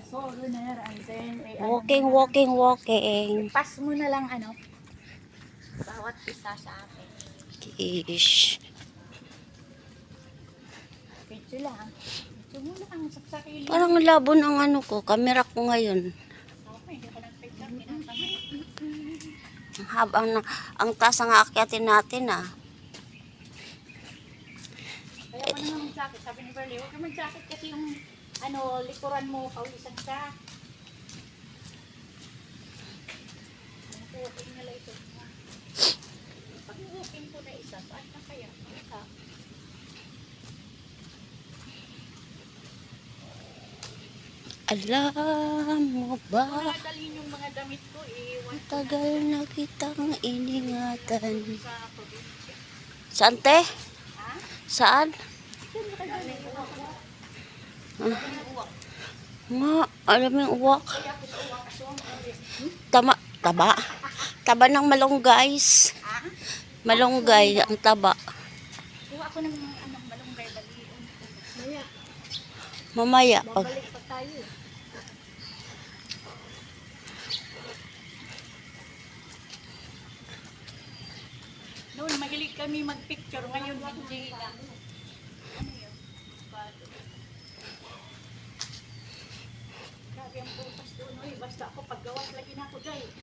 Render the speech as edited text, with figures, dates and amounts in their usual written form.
foreigner and then Walking, walking, walking. pass mo na lang bawat isa sa akin. Ish. Video lang. Video mo lang sa sarili. Parang labo ng ano ko, camera ko ngayon. Okay, hindi ko nag-picture. Tinatamay. Ang haba ang taas ang aakyatin natin ah. Kaya ko naman mag-jacket. Sabi ni Berly, huwag ka mag-jacket kasi yung likuran mo, pawisan ka. Walking na lang ito. Pag walking ko na isa, saan na kaya? Isa. Alam mo ba, Wala dalhin yung mga damit ko tagal na kitang iningatan. sa probinsya. Saan te? Ha? Saan? Nga, alam mo yung uwak. Taba. Taba ng malunggay. Malunggay, ang taba. Kuha ako ng malunggay balion. Mamaya. Babalik pa tayo. Noon, mahilig kami mag-picture. Ngayon, hindi na. Ano yun? Grabe ang butas doon. Basta ako paggawas lagi na ako, guys.